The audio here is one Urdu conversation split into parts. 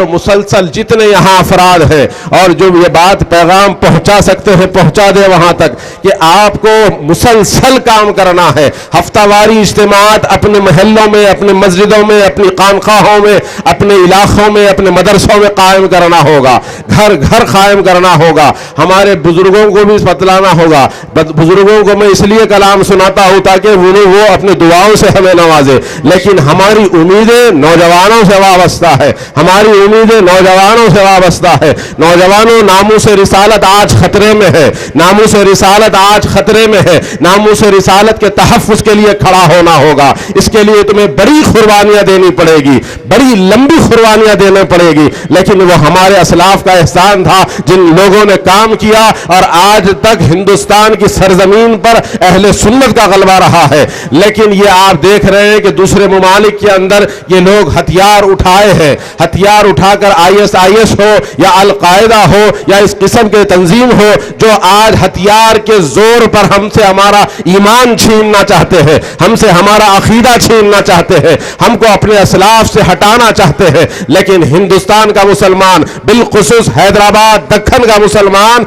اور مسلسل جتنے یہاں افراد ہیں اور جو یہ بات پیغام پہنچا سکتے ہیں پہنچا دے وہاں تک کہ آپ کو مسلسل کام کرنا ہے. ہفتہ واری اجتماعات اپنے محلوں میں, اپنے مسجدوں میں, اپنی خانقاہوں میں, اپنے علاقوں میں, اپنے مدرسوں میں قائم کرنا ہوگا, گھر گھر قائم کرنا ہوگا. ہمارے بزرگوں کو بھی بتلانا ہوگا. بزرگوں کو میں اس لیے کلام سناتا ہوں تاکہ وہ اپنے دعاؤں سے ہمیں نوازے, لیکن ہماری امیدیں نوجوانوں سے وابستہ ہے. ہماری امیدیں نوجوانوں سے وابستہ ہے. نوجوانوں, ناموس رسالت آج خطرے میں ہے. ناموس رسالت آج خطرے میں ہے. ناموس رسالت کے تحفظ کے لیے کھڑا ہونا ہوگا. اس کے لیے تمہیں بڑی قربانیاں دینی پڑے گی, بڑی لمبی قربانیاں دینے پڑے گی. لیکن وہ ہمارے اسلاف کا احسان تھا جن لوگوں نے کام کیا اور آج تک ہندوستان کی سرزمین پر اہل سنت کا غلبہ رہا ہے. لیکن یہ آپ دیکھ رہے ہیں کہ دوسرے ممالک کے اندر یہ لوگ ہتھیار اٹھائے ہیں. ہتھیار اٹھا کر IS ہو یا القاعدہ ہو یا اس قسم کے تنظیم ہو جو آج ہتھیار کے زور پر ہم سے ہمارا ایمان چھیننا چاہتے ہیں, ہم سے ہمارا عقیدہ چھیننا چاہتے ہیں, ہم کو اپنے اسلاف سے ہٹانا چاہتے ہیں. لیکن ہندوستان کا مسلمان, بالخصوص حیدرآباد دکن کا مسلمان,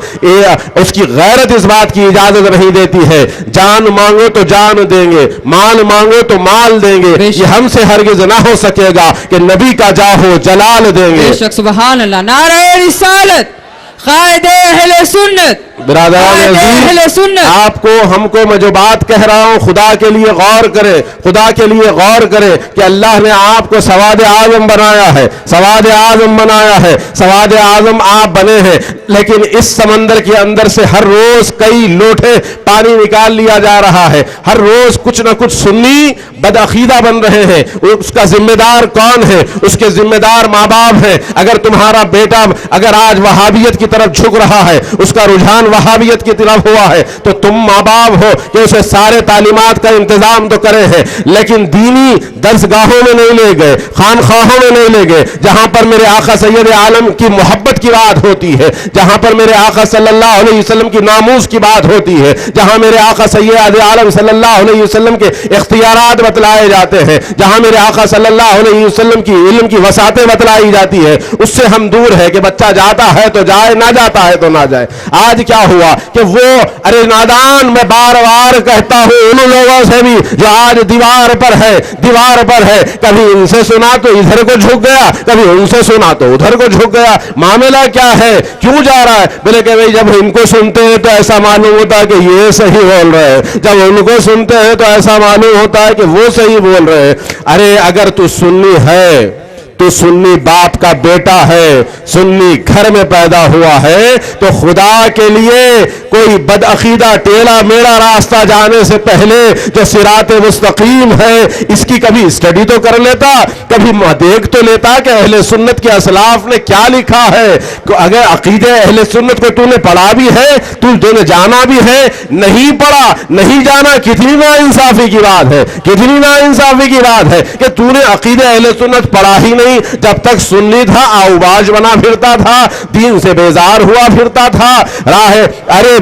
اس کی غیرت اس بات کی اجازت نہیں دیتی ہے. جان مانگو تو جان دیں گے, مال مانگو تو مال دیں گے. یہ ہم سے ہرگز نہ ہو سکے گا کہ نبی کا جاہو جلال دیں گے. بے شک, سبحان اللہ. نعرہ رسالت, قائد اہل سنت, برادران عزیز, آپ کو ہم کو میں جو بات کہہ رہا ہوں خدا کے لیے غور کرے, خدا کے لیے غور کرے کہ اللہ نے آپ کو سواد اعظم بنایا ہے, سواد اعظم بنایا ہے, سواد اعظم آپ بنے ہیں. لیکن اس سمندر کے اندر سے ہر روز کئی لوٹے پانی نکال لیا جا رہا ہے. ہر روز کچھ نہ کچھ سنی بدعقیدہ بن رہے ہیں. اس کا ذمہ دار کون ہے؟ اس کے ذمہ دار ماں باپ ہیں. اگر تمہارا بیٹا اگر آج وہابیت کی طرف جھک رہا ہے, اس کا رجحان وہابیت کی طرف ہوا ہے, تو تم ماں باپ ہو کہ اسے سارے تعلیمات کا انتظام تو کرے ہیں, لیکن دینی درسگاہوں میں نہیں لے گئے, خانخواہوں میں نہیں لے گئے, جہاں پر میرے آقا سید عالم کی محبت کی بات ہوتی ہے, جہاں پر میرے آقا صلی اللہ علیہ وسلم کی ناموس کی بات ہوتی ہے, جہاں میرے آقا سید عالم صلی اللہ علیہ وسلم کے اختیارات بتلائے جاتے ہیں, جہاں میرے آقا صلی اللہ علیہ وسلم کی علم کی وسعتیں بتلائی جاتی ہے, اس سے ہم دور ہے کہ بچہ جاتا ہے تو جائے, نہ جاتا ہے تو نہ جائے. آج کیا ہوا کہ وہ ارے نادان, میں بار بار کہتا ہوں ان لوگوں سے بھی جو آج دیوار پر ہے, دیوار پر ہے, کبھی ان سے سنا تو ادھر کو جھک گیا, کبھی ان سے سنا تو ادھر کو جھک گیا. معاملہ کیا ہے, کیوں جا رہا ہے؟ بولے کہ بھئی جب ان کو سنتے ہیں تو ایسا معلوم ہوتا ہے کہ یہ صحیح بول رہے ہیں, جب ان کو سنتے ہیں تو ایسا معلوم ہوتا ہے کہ وہ صحیح بول رہے ہیں. ارے اگر تو سنی ہے, تو سنی باپ کا بیٹا ہے, سنی گھر میں پیدا ہوا ہے, تو خدا کے لیے کوئی بدعقیدہ ٹیڑھا میڑا راستہ جانے سے پہلے جو صراط مستقیم ہے اس کی کبھی اسٹڈی تو کر لیتا, کبھی دیکھ تو لیتا کہ اہل سنت کے اسلاف نے کیا لکھا ہے. اگر عقیدہ اہل سنت کو تو نے پڑھا بھی ہے, تو نے جانا بھی ہے, نہیں پڑھا نہیں جانا, کتنی نا انصافی کی بات ہے, کتنی نا انصافی کی بات ہے کہ تو نے عقیدہ اہل سنت پڑھا ہی نہیں. جب تک سنی تھا آؤباش بنا پھرتا تھا, دین سے بیزار ہوا پھرتا تھا, راہ ارے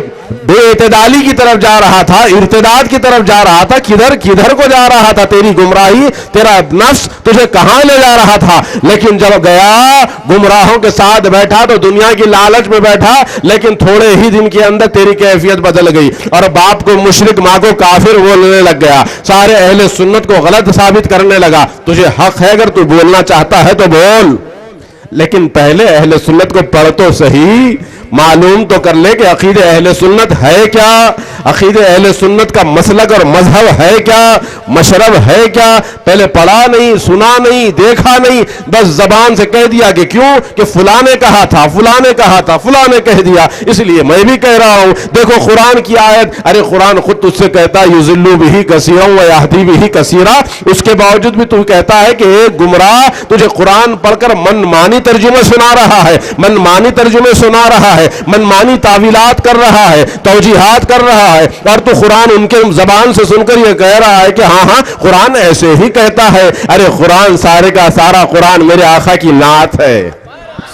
بے اعتدالی کی طرف جا رہا تھا, ارتداد کی طرف جا رہا تھا. کدھر کدھر کو جا رہا تھا؟ تیری گمراہی, تیرا نفس تجھے کہاں لے جا رہا تھا. لیکن جب گیا گمراہوں کے ساتھ بیٹھا تو دنیا کی لالچ میں بیٹھا, لیکن تھوڑے ہی دن کے اندر تیری کیفیت بدل گئی اور باپ کو مشرک, ماں کو کافر بولنے لگ گیا, سارے اہل سنت کو غلط ثابت کرنے لگا. تجھے حق ہے, اگر تو بولنا چاہتا ہے تو بول, لیکن پہلے اہل سنت کو پڑھ تو صحیح, معلوم تو کر لے کہ عقید اہل سنت ہے کیا, عقید اہل سنت کا مسلک اور مذہب ہے کیا, مشرب ہے کیا. پہلے پڑھا نہیں, سنا نہیں, دیکھا نہیں, بس زبان سے کہہ دیا کہ کیوں کہ فلاں نے کہا تھا, فلاں نے کہا تھا, فلاں نے کہہ دیا, اس لیے میں بھی کہہ رہا ہوں. دیکھو قرآن کی آیت, ارے قرآن خود تجھ سے کہتا یضل بہ کثیرا ویہدی بہ کثیرا, اس کے باوجود بھی تو کہتا ہے کہ ایک گمراہ تجھے قرآن پڑھ کر من مانی ترجمے سنا رہا ہے, من مانی ترجمے سنا رہا ہے, من مانی تعویلات کر رہا ہے, توجیحات کر رہا ہے, اور تو قرآن ان کے زبان سے سن کر یہ کہہ رہا ہے کہ ہاں ہاں قرآن ایسے ہی کہتا ہے. ارے قرآن سارے کا سارا قرآن میرے آقا کی نعت ہے.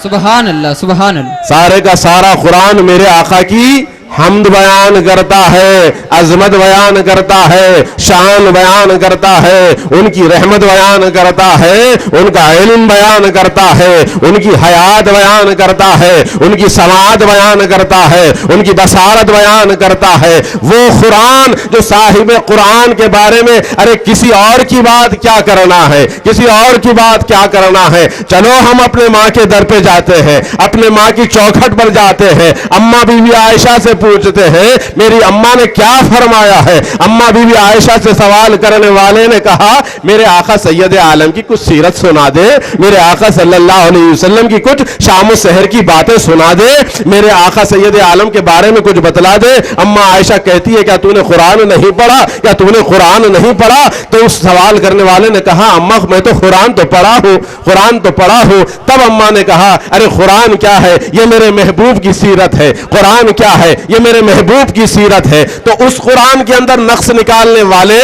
سبحان اللہ, سبحان اللہ. سارے کا سارا قرآن میرے آقا کی حمد بیان کرتا ہے, عظمت بیان کرتا ہے, شان بیان کرتا ہے, ان کی رحمت بیان کرتا ہے, ان کا علم بیان کرتا ہے, ان کی حیات بیان کرتا ہے, ان کی سماعت بیان کرتا ہے, ان کی بصارت بیان کرتا ہے. وہ قرآن جو صاحب قرآن کے بارے میں ارے کسی اور کی بات کیا کرنا ہے, کسی اور کی بات کیا کرنا ہے. چلو ہم اپنے ماں کے در پہ جاتے ہیں, اپنے ماں کی چوکھٹ پر جاتے ہیں, اماں بی بی عائشہ سے پوچھتے ہیں میری اماں نے کیا فرمایا ہے. اماں بی بی عائشہ سے سوال کرنے والے نے کہا میرے آقا سید عالم کی کچھ سیرت سنا دے, میرے آقا صلی اللہ علیہ وسلم کی کچھ شام و سحر کی باتیں سنا دے, میرے آقا سید عالم کے بارے میں کچھ بتلا دے. اماں عائشہ کہتی ہے کیا تو نے قرآن نہیں پڑھا, کیا تو نے قرآن نہیں پڑھا. تو اس سوال کرنے والے نے کہا اماں میں تو قرآن تو پڑھا ہوں, قرآن تو پڑھا ہوں. تب اماں نے کہا ارے قرآن کیا ہے, یہ میرے محبوب کی سیرت ہے. قرآن کیا ہے, یہ میرے محبوب کی سیرت ہے. تو اس قرآن کے اندر نقص نکالنے والے,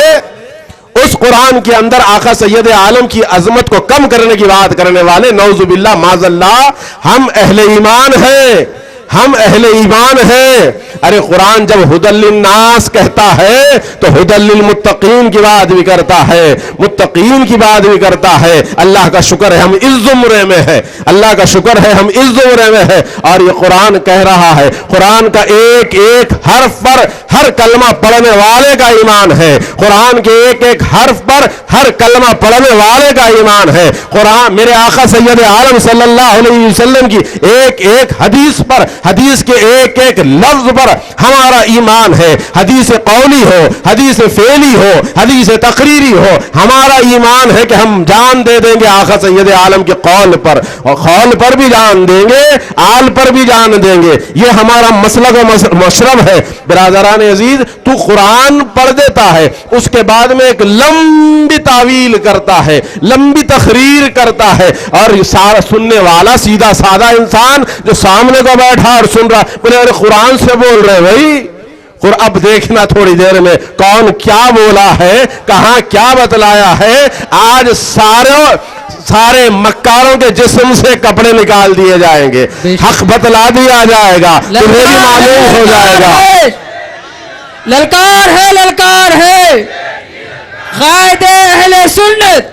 اس قرآن کے اندر آقا سید عالم کی عظمت کو کم کرنے کی بات کرنے والے, نعوذ باللہ معاذ اللہ, ہم اہل ایمان ہیں, ہم اہل ایمان ہیں. ارے قرآن جب ہدی للناس کہتا ہے تو ہدی للمتقین کی بات بھی کرتا ہے, متقین کی بات بھی کرتا ہے. اللہ کا شکر ہے ہم اس زمرے میں ہے, اللہ کا شکر ہے ہم اس زمرے میں ہے. اور یہ قرآن کہہ رہا ہے, قرآن کا ایک ایک حرف پر ہر کلمہ پڑھنے والے کا ایمان ہے. قرآن کے ایک ایک حرف پر ہر کلمہ پڑھنے والے کا ایمان ہے. قرآن میرے آقا سید عالم صلی اللہ علیہ وسلم کی ایک ایک حدیث پر, حدیث کے ایک ایک لفظ پر ہمارا ایمان ہے. حدیث قولی ہو, حدیث فعلی ہو, حدیث تقریری ہو, ہمارا ایمان ہے کہ ہم جان دے دیں گے آقا سید عالم کے قول پر, اور قول پر بھی جان دیں گے, آل پر بھی جان دیں گے. یہ ہمارا مسلک و مشرب ہے. برادران عزیز, تو قرآن پڑھ دیتا ہے, اس کے بعد میں ایک لمبی تعویل کرتا ہے, لمبی تقریر کرتا ہے, اور سارا سننے والا سیدھا سادہ انسان جو سامنے کو بیٹھا اور سن رہا, بولے ارے قرآن سے بول رہے بھائی. اب دیکھنا تھوڑی دیر میں کون کیا بولا ہے, کہاں کیا بتلایا ہے. آج سارے مکاروں کے جسم سے کپڑے نکال دیے جائیں گے, حق بتلا دیا جائے گا, تمہیں بھی معلوم ہو جائے گا. للکار ہے, للکار ہے, قائد اہل سنت.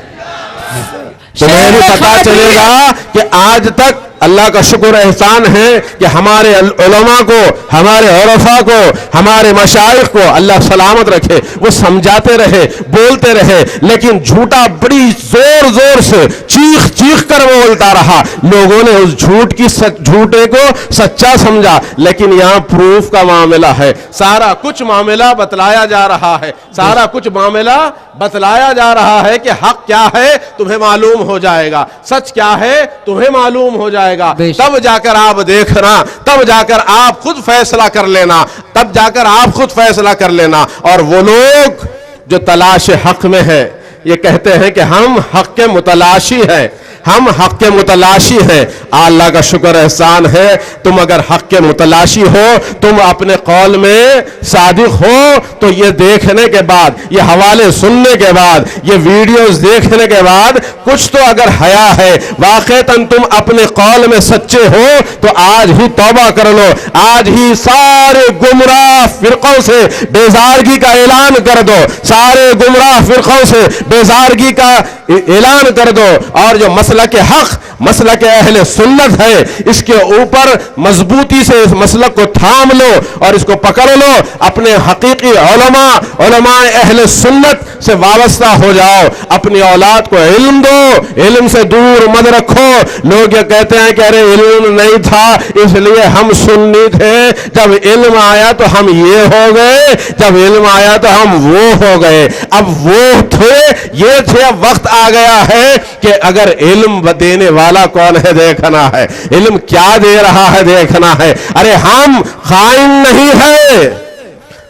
تمہیں بھی پتا چلے گا کہ آج تک اللہ کا شکر احسان ہے کہ ہمارے علماء کو, ہمارے عرفاء کو, ہمارے مشائخ کو اللہ سلامت رکھے, وہ سمجھاتے رہے, بولتے رہے, لیکن جھوٹا بڑی زور زور سے چیخ چیخ کر بولتا رہا. لوگوں نے اس جھوٹے کو سچا سمجھا, لیکن یہاں پروف کا معاملہ ہے. سارا کچھ معاملہ بتلایا جا رہا ہے, سارا کچھ معاملہ بتلایا جا رہا ہے کہ حق کیا ہے تمہیں معلوم ہو جائے گا, سچ کیا ہے تمہیں معلوم ہو جائے گا. تب جا کر آپ دیکھنا, تب جا کر آپ خود فیصلہ کر لینا, تب جا کر آپ خود فیصلہ کر لینا. اور وہ لوگ جو تلاش حق میں ہے, یہ کہتے ہیں کہ ہم حق کے متلاشی ہیں, ہم حق کے متلاشی ہیں. اللہ کا شکر احسان ہے, تم اگر حق کے متلاشی ہو, تم اپنے قول میں صادق ہو, تو یہ دیکھنے کے بعد, یہ حوالے سننے کے بعد, یہ ویڈیوز دیکھنے کے بعد کچھ تو اگر حیا ہے, واقعتاً تم اپنے قول میں سچے ہو, تو آج ہی توبہ کر لو, آج ہی سارے گمراہ فرقوں سے بیزارگی کا اعلان کر دو, سارے گمراہ فرقوں سے بیزارگی کا اعلان کر دو. اور جو مسلک حق, مسلک اہل سنت ہے, اس کے اوپر مضبوطی سے اس مسلک کو تھام لو اور اس کو پکڑ لو. اپنے حقیقی علماء اہل سنت سے وابستہ ہو جاؤ. اپنی اولاد کو علم دو, علم سے دور مت رکھو. لوگ یہ کہتے ہیں کہ ارے علم نہیں تھا اس لیے ہم سنی تھے, جب علم آیا تو ہم یہ ہو گئے, جب علم آیا تو ہم وہ ہو گئے. اب وہ تھے, یہ تھے, اب وقت آ گیا ہے کہ اگر علم دینے والا کون ہے دیکھنا ہے, علم کیا دے رہا ہے دیکھنا ہے. ارے ہم قائم نہیں ہے,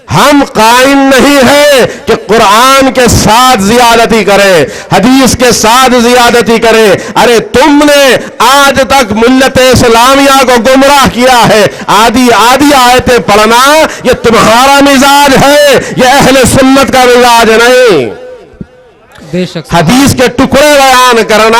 ہم قائم نہیں ہے کہ قرآن کے ساتھ زیادتی کرے, حدیث کے ساتھ زیادتی کرے. ارے تم نے آج تک ملت اسلامیہ کو گمراہ کیا ہے. آدھی آیتیں پڑھنا یہ تمہارا مزاج ہے, یہ اہل سنت کا مزاج نہیں. حدیث کے ٹکڑے بیان کرنا,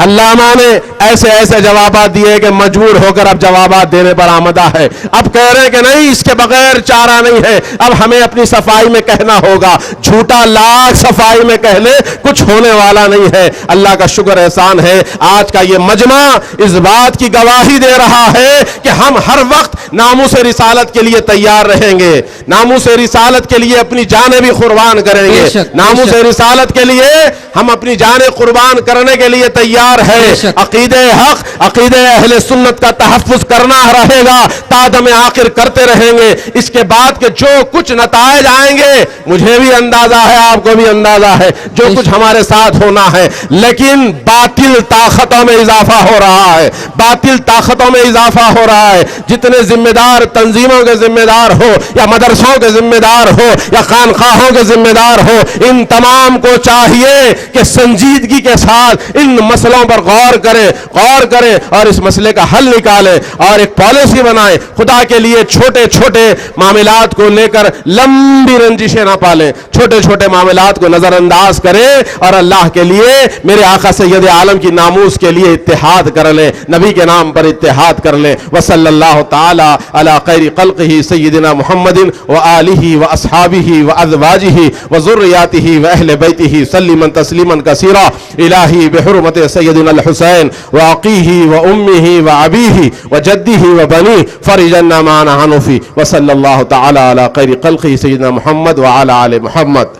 علامہ نے ایسے ایسے جوابات دیے کہ مجبور ہو کر اب جوابات دینے پر آمدہ ہے. اب کہہ رہے ہیں کہ نہیں، اس کے بغیر چارہ نہیں ہے، اب ہمیں اپنی صفائی میں کہنا ہوگا. جھوٹا لاکھ صفائی میں کہہ لے، کچھ ہونے والا نہیں ہے. اللہ کا شکر احسان ہے، آج کا یہ مجمع اس بات کی گواہی دے رہا ہے کہ ہم ہر وقت ناموس رسالت کے لیے تیار رہیں گے، ناموس رسالت کے لیے اپنی جانیں بھی قربان کریں گے. ناموس رسالت کے لیے ہم اپنی جانیں قربان کرنے کے لیے تیار ہے. عقیدہ حق، عقیدہ اہل سنت کا تحفظ کرنا رہے گا، تادم آخر کرتے رہیں گے. اس کے بعد کہ جو کچھ نتائج آئیں گے مجھے بھی اندازہ ہے، آپ کو بھی اندازہ ہے، جو کچھ ہمارے ساتھ ہونا ہے. لیکن باطل طاقتوں میں اضافہ ہو رہا ہے، باطل طاقتوں میں اضافہ ہو رہا ہے. جتنے ذمہ دار تنظیموں کے ذمہ دار ہو یا مدرسوں کے ذمہ دار ہو یا خانقاہوں کے ذمہ دار ہو، ان تمام کو چاہیے کہ سنجیدگی کے ساتھ ان مسئلوں پر غور کریں اور اس مسئلے کا حل نکالیں اور ایک پالیسی بنائیں. خدا کے لیے چھوٹے چھوٹے معاملات کو لے کر لمبی رنجشیں نہ پالیں، چھوٹے چھوٹے معاملات کو نظر انداز کریں اور اللہ کے لیے، میرے آقا سید عالم کی ناموس کے لیے اتحاد کر لیں، نبی کے نام پر اتحاد کر لیں. وصلی اللہ تعالی علی خیر خلقہ سیدنا محمد وآلہ واصحابہ وازواجہ وذریاتہ واہل بیتہ سلما تسلیما کثیرا. الہی بحرمت سیدنا الحسین وعقیہ وامہ وابیہ وجدہ وبنیہ فرج عنا ما نحن فیہ. وصلی اللہ تعالی علی خیر خلقہ سیدنا محمد وعلی آل محمد.